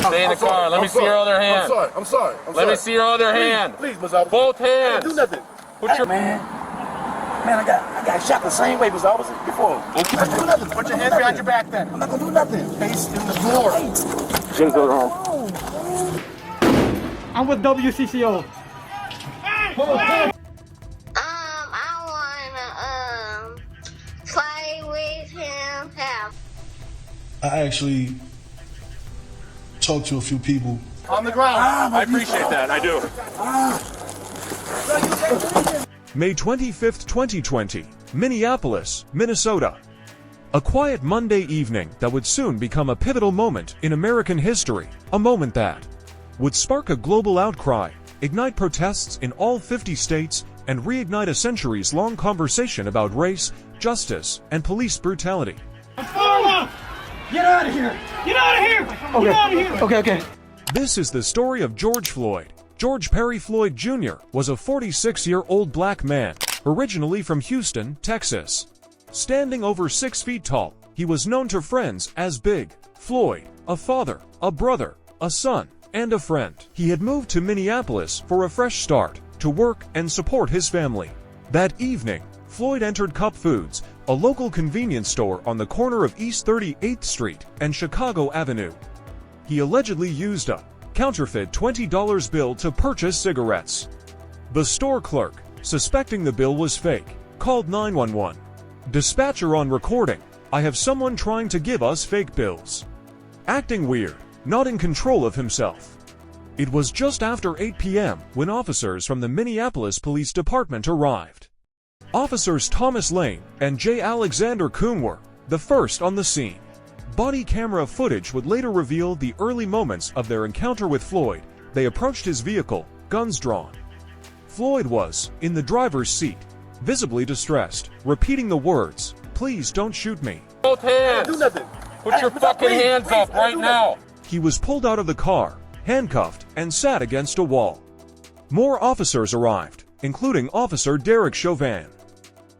Stay in the car. Let me see your other hand. I'm sorry. Let me see your other hand. Please, Ms. Officer. Both hands. Do nothing. Put your Man, I got shot the same way, Ms. Officer, before. Okay. I'm do nothing. Put your hands behind your back then. I'm not gonna do nothing. Face in the floor. Just go home. I'm with WCCO. I wanna play with him. I actually talked to a few people. On the ground. I appreciate that. I do. May 25th, 2020, Minneapolis, Minnesota. A quiet Monday evening that would soon become a pivotal moment in American history, a moment that would spark a global outcry, ignite protests in all 50 states, and reignite a centuries-long conversation about race, justice, and police brutality. Get out of here! Get out of here! Okay. Get out of here! Okay. This is the story of George Floyd. George Perry Floyd Jr. was a 46-year-old black man, originally from Houston, Texas. Standing over 6 feet tall, he was known to friends as Big Floyd, a father, a brother, a son, and a friend. He had moved to Minneapolis for a fresh start, to work and support his family. That evening, Floyd entered Cup Foods, a local convenience store on the corner of East 38th Street and Chicago Avenue. He allegedly used a counterfeit $20 bill to purchase cigarettes. The store clerk, suspecting the bill was fake, called 911. Dispatcher on recording, "I have someone trying to give us fake bills." Acting weird, not in control of himself. It was just after 8 p.m. when officers from the Minneapolis Police Department arrived. Officers Thomas Lane and J. Alexander Kuhn were the first on the scene. Body camera footage would later reveal the early moments of their encounter with Floyd. They approached his vehicle, guns drawn. Floyd was in the driver's seat, visibly distressed, repeating the words, "Please don't shoot me." Both hands. Do nothing. Put your fucking hands up right now. He was pulled out of the car, handcuffed, and sat against a wall. More officers arrived, including Officer Derek Chauvin.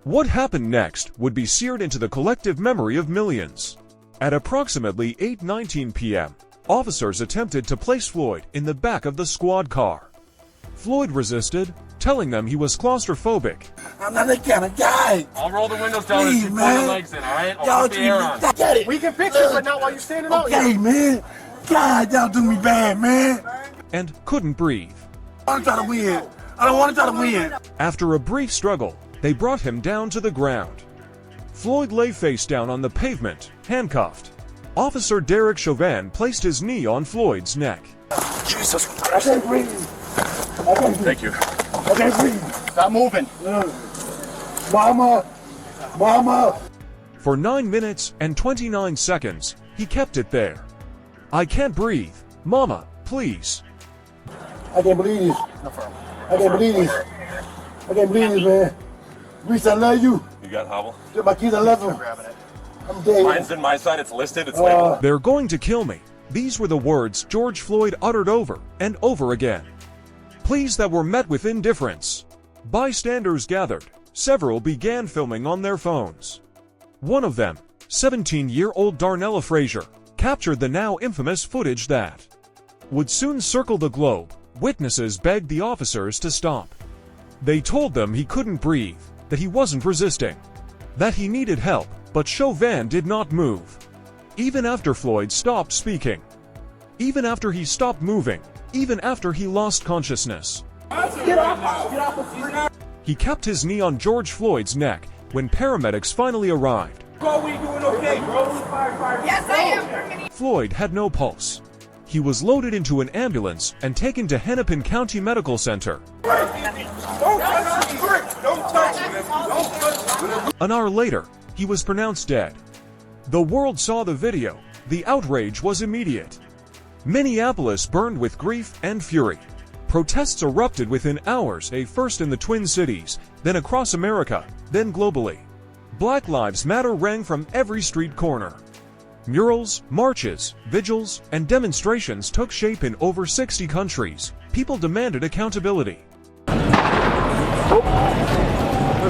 What happened next would be seared into the collective memory of millions. At approximately 8:19 p.m., officers attempted to place Floyd in the back of the squad car. Floyd resisted, telling them he was claustrophobic. I'm not that kind of guy. I'll roll the windows down Please, and you pull man. your legs in, alright? Y'all I'll put the air on. get it. We can fix it, but not while you're standing out Okay, here. man. God, y'all do me bad, man. And couldn't breathe. I want to try to win. I don't want to try to win. After a brief struggle, they brought him down to the ground. Floyd lay face down on the pavement, handcuffed. Officer Derek Chauvin placed his knee on Floyd's neck. Jesus Christ. I can't breathe. I can't breathe. Thank you. I can't breathe. Stop moving. Mama. Mama. For 9 minutes and 29 seconds, he kept it there. "I can't breathe. Mama, please." I can't believe this. I can't believe this. I can't believe this, man. Reese, I love you. You got hobble? My kids, I love them. I'm dead. Mine's in my side. It's listed. It's labeled. "They're going to kill me." These were the words George Floyd uttered over and over again. Pleas that were met with indifference. Bystanders gathered. Several began filming on their phones. One of them, 17-year-old Darnella Frazier, captured the now infamous footage that would soon circle the globe. Witnesses begged the officers to stop. They told them he couldn't breathe, that he wasn't resisting, that he needed help, but Chauvin did not move. Even after Floyd stopped speaking, even after he stopped moving, even after he lost consciousness. Get off. He kept his knee on George Floyd's neck when paramedics finally arrived. Bro, we doing okay, bro? Yes, I am. Floyd had no pulse. He was loaded into an ambulance and taken to Hennepin County Medical Center. An hour later, he was pronounced dead. The world saw the video. The outrage was immediate. Minneapolis burned with grief and fury. Protests erupted within hours, first in the Twin Cities, then across America, then globally. Black Lives Matter rang from every street corner. Murals, marches, vigils, and demonstrations took shape in over 60 countries. People demanded accountability. There's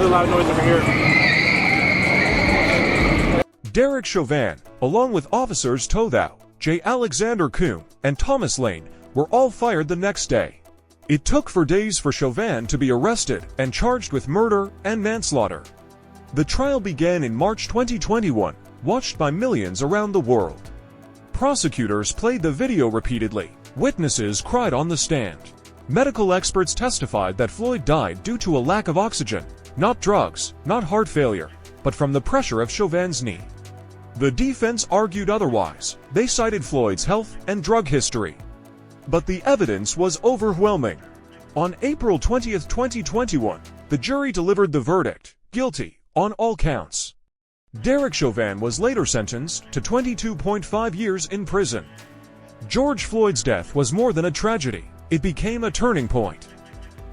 a lot of noise over here. Derek Chauvin, along with officers Tothau, J. Alexander Kuhn, and Thomas Lane were all fired the next day. It took 4 days for Chauvin to be arrested and charged with murder and manslaughter. The trial began in March 2021, watched by millions around the world. Prosecutors played the video repeatedly. Witnesses cried on the stand. Medical experts testified that Floyd died due to a lack of oxygen, not drugs, not heart failure, but from the pressure of Chauvin's knee. The defense argued otherwise. They cited Floyd's health and drug history. But the evidence was overwhelming. On April 20, 2021, the jury delivered the verdict, guilty, on all counts. Derek Chauvin was later sentenced to 22.5 years in prison. George Floyd's death was more than a tragedy. It became a turning point.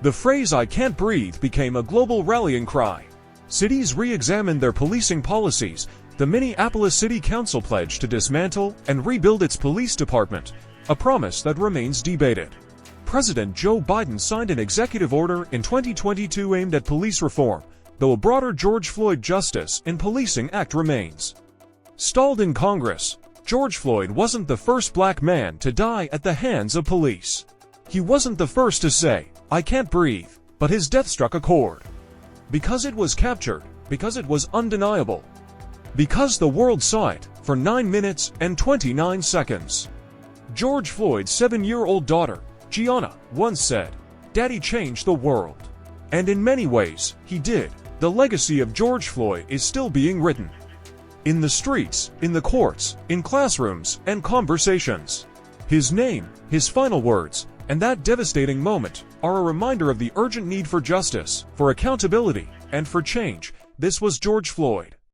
The phrase "I can't breathe" became a global rallying cry. Cities re-examined their policing policies. The Minneapolis City Council pledged to dismantle and rebuild its police department, a promise that remains debated. President Joe Biden signed an executive order in 2022 aimed at police reform, though a broader George Floyd Justice in Policing Act remains. Stalled in Congress, George Floyd wasn't the first black man to die at the hands of police. He wasn't the first to say, "I can't breathe," but his death struck a chord. Because it was captured, because it was undeniable, because the world saw it for 9 minutes and 29 seconds. George Floyd's 7-year-old daughter, Gianna, once said, "Daddy changed the world." And in many ways, he did. The legacy of George Floyd is still being written. In the streets, in the courts, in classrooms, and conversations. His name, his final words, and that devastating moment are a reminder of the urgent need for justice, for accountability, and for change. This was George Floyd.